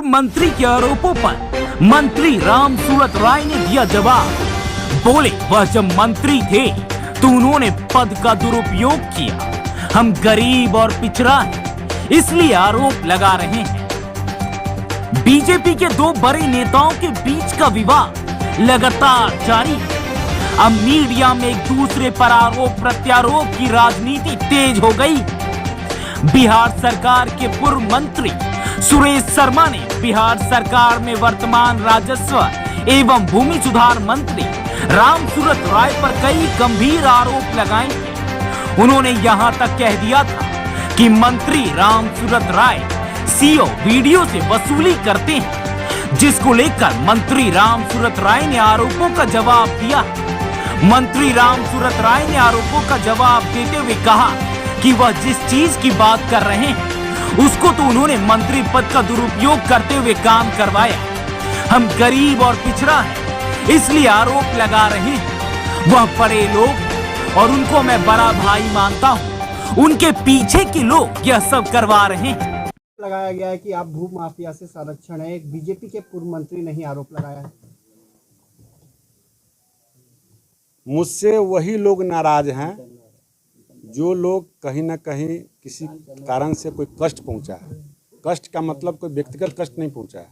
मंत्री के आरोपों पर मंत्री राम सूरत राय ने दिया जवाब। बोले वह जब मंत्री थे तो उन्होंने पद का दुरुपयोग किया। हम गरीब और पिछड़ा हैं, इसलिए आरोप लगा रहे हैं। बीजेपी के दो बड़े नेताओं के बीच का विवाद लगातार जारी है। अब मीडिया में एक दूसरे पर आरोप प्रत्यारोप की राजनीति तेज हो गई। बिहार सरकार के पूर्व मंत्री सुरेश शर्मा ने बिहार सरकार में वर्तमान राजस्व एवं भूमि सुधार मंत्री राम सूरत राय पर कई गंभीर आरोप लगाए थे। उन्होंने यहां तक कह दिया था कि मंत्री राम सूरत राय सीओ वीडियो से वसूली करते हैं, जिसको लेकर मंत्री राम सूरत राय ने आरोपों का जवाब दिया। मंत्री राम सूरत राय ने आरोपों का जवाब देते हुए कहा कि वह जिस चीज की बात कर रहे हैं उसको तो उन्होंने मंत्री पद का दुरुपयोग करते हुए काम करवाया। हम गरीब और पिछड़ा हैं, इसलिए आरोप लगा रहे हैं। वह बड़े लोग और उनको मैं बड़ा भाई मानता हूं, उनके पीछे के लोग यह सब करवा रहे हैं। लगाया गया है कि आप भू माफिया से संरक्षण है। एक बीजेपी के पूर्व मंत्री ने ही आरोप लगाया है। मुझसे वही लोग नाराज हैं जो लोग कहीं ना कहीं किसी कारण से कोई कष्ट पहुंचा है। कष्ट का मतलब कोई व्यक्तिगत कष्ट नहीं पहुंचा है।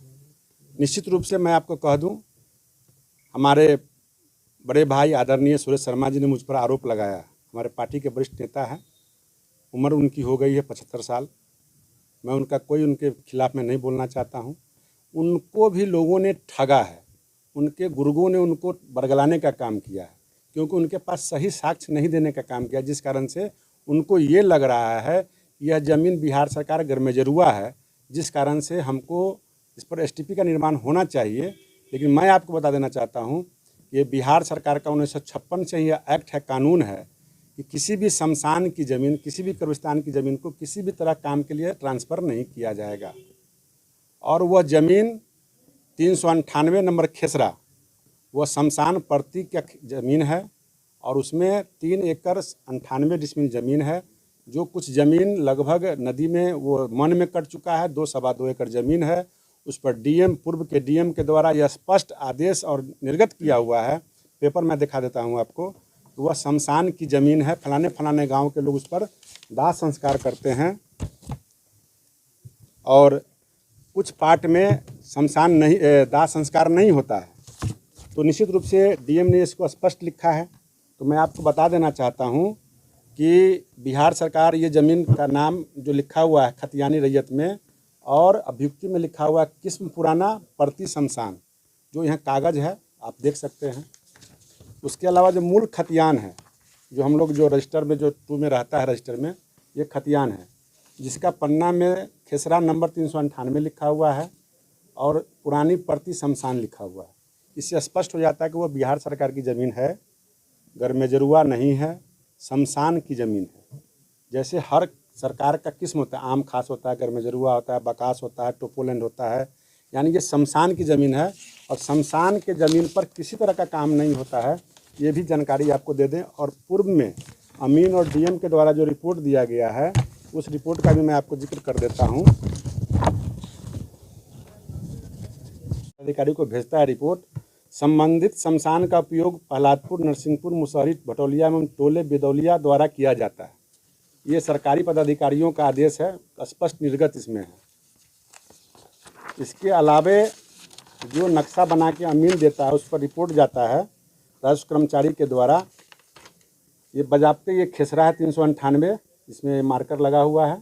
निश्चित रूप से मैं आपको कह दूं, हमारे बड़े भाई आदरणीय सुरेश शर्मा जी ने मुझ पर आरोप लगाया। हमारे पार्टी के वरिष्ठ नेता हैं, उम्र उनकी हो गई है 75 साल। मैं उनके खिलाफ में नहीं बोलना चाहता हूं। उनको भी लोगों ने ठगा है, उनके गुर्गों ने उनको बरगलाने का काम किया है, क्योंकि उनके पास सही साक्ष्य नहीं देने का काम किया, जिस कारण से उनको ये लग रहा है कि यह ज़मीन बिहार सरकार गरमेजरुआ है, जिस कारण से हमको इस पर एसटीपी का निर्माण होना चाहिए। लेकिन मैं आपको बता देना चाहता हूँ कि ये बिहार सरकार का 1956 से ही एक्ट है, कानून है कि किसी भी शमशान की ज़मीन, किसी भी कब्रिस्तान की ज़मीन को किसी भी तरह काम के लिए ट्रांसफ़र नहीं किया जाएगा। और वह ज़मीन 398 नंबर खेसरा, वह शमशान प्रति का ज़मीन है और उसमें 3 एकड़ 98 डिसमिल ज़मीन है। जो कुछ ज़मीन लगभग नदी में वो मन में कट चुका है, 2-2.25 एकड़ ज़मीन है। उस पर डीएम, पूर्व के डीएम के द्वारा यह स्पष्ट आदेश और निर्गत किया हुआ है। पेपर मैं दिखा देता हूँ आपको। वह शमशान की ज़मीन है, फलाने फलाने गांव के लोग उस पर दाह संस्कार करते हैं और कुछ पार्ट में शमशान नहीं, दाह संस्कार नहीं होता है। तो निश्चित रूप से डीएम ने इसको स्पष्ट लिखा है। तो मैं आपको बता देना चाहता हूं कि बिहार सरकार ये ज़मीन का नाम जो लिखा हुआ है खतियानी रैयत में और अभियुक्ति में लिखा हुआ है किस्म पुराना प्रति शमशान, जो यहाँ कागज़ है आप देख सकते हैं। उसके अलावा जो मूल खतियान है, जो हम लोग जो रजिस्टर में जो 2 में रहता है रजिस्टर में, ये खतियान है जिसका पन्ना में खेसरा नंबर 398 लिखा हुआ है और पुरानी प्रति शमशान लिखा हुआ है। इससे स्पष्ट हो जाता है कि वह बिहार सरकार की ज़मीन है, गरमेजरुआ नहीं है, शमशान की ज़मीन है। जैसे हर सरकार का किस्म होता है, आम खास होता है, गरमेजरुआ होता है, बकास होता है, टोपोलैंड होता है, यानी ये शमशान की ज़मीन है और शमशान के ज़मीन पर किसी तरह का काम नहीं होता है। ये भी जानकारी आपको दे दें। और पूर्व में अमीन और डीएम के द्वारा जो रिपोर्ट दिया गया है, उस रिपोर्ट का भी मैं आपको जिक्र कर देता हूँ। अधिकारी को भेजता है रिपोर्ट, संबंधित शमशान का उपयोग प्रहलादपुर, नरसिंहपुर, मुसहरी, भटौलिया एवं टोले बेदौलिया द्वारा किया जाता है। ये सरकारी पदाधिकारियों का आदेश है, स्पष्ट निर्गत इसमें है। इसके अलावे जो नक्शा बना के अमीन देता है, उस पर रिपोर्ट जाता है राजस्व कर्मचारी के द्वारा। ये बजाबते ये खेसरा है 398, इसमें मार्कर लगा हुआ है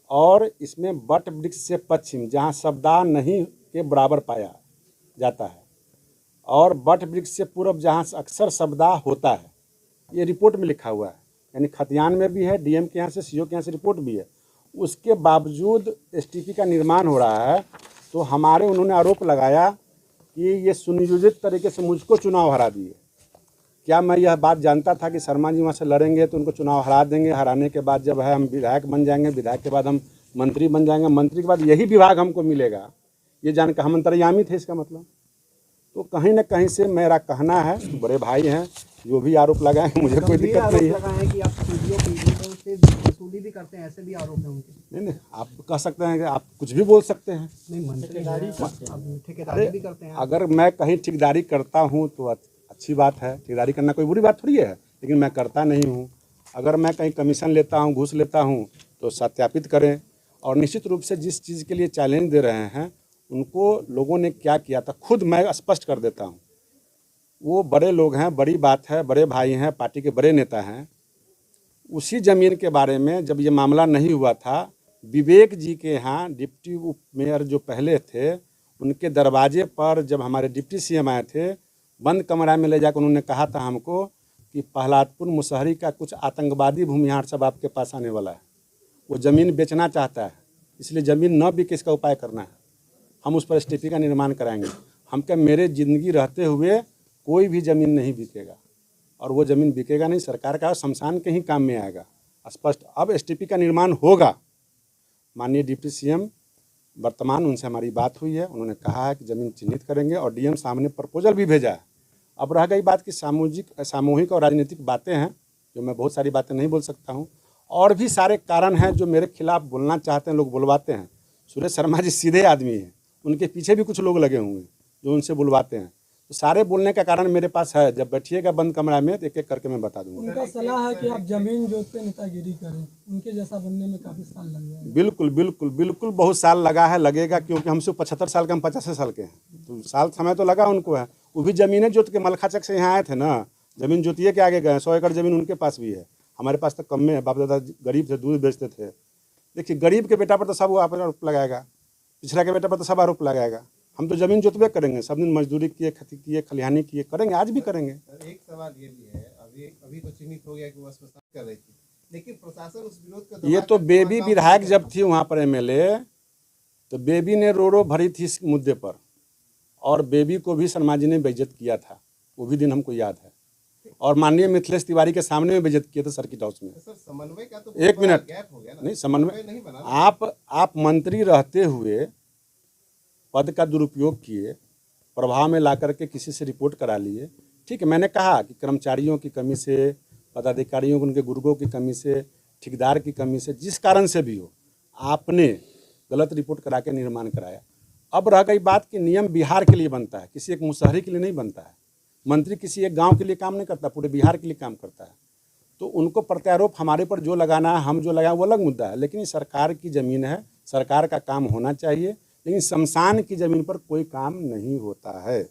और इसमें बट वृक्ष से पश्चिम जहाँ शब्दाह नहीं के बराबर पाया जाता है और बट वृक्ष से पूर्व जहाँ अक्सर शब्दाह होता है, ये रिपोर्ट में लिखा हुआ है। यानी खतियान में भी है, डीएम के यहाँ से, सीओ के यहाँ से रिपोर्ट भी है। उसके बावजूद एसटीपी का निर्माण हो रहा है। तो हमारे उन्होंने आरोप लगाया कि ये सुनियोजित तरीके से मुझको चुनाव हरा दिए। क्या मैं यह बात जानता था कि शर्मा जी वहाँ से लड़ेंगे तो उनको चुनाव हरा देंगे? हराने के बाद जब है हम विधायक बन जाएंगे, विधायक के बाद हम मंत्री बन जाएंगे, मंत्री के बाद यही विभाग हमको मिलेगा, ये जानकर हम अंतर्यामी थे इसका मतलब। तो कहीं ना कहीं से मेरा कहना है, बड़े भाई हैं जो भी आरोप लगाए, मुझे कोई दिक्कत नहीं है। वसूली भी करते हैं, ऐसे भी आरोप है उनके। नहीं नहीं, आप कह सकते हैं कि आप कुछ भी बोल सकते हैं। नहीं, मंत्री ठेकेदारी भी करते हैं। अगर मैं कहीं ठेकेदारी करता हूं तो अच्छी बात है, ठेकेदारी करना कोई बुरी बात थोड़ी है, लेकिन मैं करता नहीं हूं। अगर मैं कहीं कमीशन लेता हूं, घूस लेता हूं, तो सत्यापित करें। और निश्चित रूप से जिस चीज़ के लिए चैलेंज दे रहे हैं उनको लोगों ने क्या किया था खुद मैं स्पष्ट कर देता हूं। वो बड़े लोग हैं, बड़ी बात है, बड़े भाई हैं, पार्टी के बड़े नेता हैं। उसी ज़मीन के बारे में जब ये मामला नहीं हुआ था, विवेक जी के यहाँ डिप्टी उप मेयर जो पहले थे, उनके दरवाजे पर जब हमारे डिप्टी सीएम आए थे, बंद कमरा में ले जाकर उन्होंने कहा था हमको कि प्रहलादपुर मुसहरी का कुछ आतंकवादी भूमिहार सब आपके पास आने वाला है, वो ज़मीन बेचना चाहता है, इसलिए ज़मीन न बिके इसका उपाय करना है, हम उस पर एसटीपी का निर्माण कराएंगे। हम क्या, मेरे ज़िंदगी रहते हुए कोई भी ज़मीन नहीं बिकेगा, और वो ज़मीन बिकेगा नहीं, सरकार का शमशान के ही काम में आएगा स्पष्ट। अब एसटीपी का निर्माण होगा। माननीय डिप्टी सीएम वर्तमान, उनसे हमारी बात हुई है, उन्होंने कहा है कि ज़मीन चिन्हित करेंगे और डीएम सामने प्रपोजल भी भेजा है। अब रह गई बात कि सामूहिक और राजनीतिक बातें हैं, जो मैं बहुत सारी बातें नहीं बोल सकता हूँ। और भी सारे कारण हैं जो मेरे खिलाफ बोलना चाहते हैं, लोग बुलवाते हैं। सुरेश शर्मा जी सीधे आदमी हैं, उनके पीछे भी कुछ लोग लगे हुए हैं जो उनसे बुलवाते हैं। तो सारे बोलने का कारण मेरे पास है। जब बैठिएगा बंद कमरा में तो एक एक करके मैं बता दूंगा। उनका सलाह है कि आप जमीन जोत पे नेतागिरी करें, उनके जैसा बनने में काफी साल लग जाएगा। बिल्कुल बिल्कुल बिल्कुल, बहुत साल लगा है, लगेगा, क्योंकि हमसे 75 साल के, हम 50 साल के हैं, तो साल समय तो लगा उनको है। वो भी ज़मीनें जोत के मलखाचक से यहाँ आए थे ना, ज़मीन जोतिए के आगे गए। 100 एकड़ ज़मीन उनके पास भी है, हमारे पास तो कम में है। बाप दादा गरीब थे, दूध बेचते थे। देखिए, गरीब के बेटा पर तो सब आरोप लगाएगा, पिछड़ा के बेटा पर तो सब आरोप लगाएगा। हम तो ज़मीन जोतबे करेंगे, सब दिन मजदूरी किए, खेती किए, खलिहानी किए, करेंगे, आज भी करेंगे। एक सवाल ये भी है, अभी तो चिन्हित हो गया कि वो स्मशान कर रही थी, लेकिन प्रशासन उस विरोध का ये तो बेबी विधायक जब थी वहाँ पर एमएलए, तो बेबी ने रो भरी थी इस मुद्दे पर, और बेबी को भी शर्मा जी ने बेइज्जत किया था, वो भी दिन हमको याद है। और माननीय मिथिलेश तिवारी के सामने में बेइज्जत किया था सर्किट हाउस में। सर, समन्वय का तो एक मिनट, गैप हो गया ना। नहीं समन्वय नहीं बना। आप मंत्री रहते हुए पद का दुरुपयोग किए, प्रभाव में ला करके किसी से रिपोर्ट करा लिए। ठीक है, मैंने कहा कि कर्मचारियों की कमी से, पदाधिकारियों उनके गुर्गों की कमी से, ठेकेदार की कमी से, जिस कारण से भी हो, आपने गलत रिपोर्ट करा के निर्माण कराया। अब रह गई बात कि नियम बिहार के लिए बनता है, किसी एक मुसहरी के लिए नहीं बनता है। मंत्री किसी एक गाँव के लिए काम नहीं करता, पूरे बिहार के लिए काम करता है। तो उनको प्रत्यारोप हमारे पर जो लगाना है, हम जो लगाएं, वो अलग मुद्दा है। लेकिन ये सरकार की ज़मीन है, सरकार का काम होना चाहिए, लेकिन शमशान की ज़मीन पर कोई काम नहीं होता है।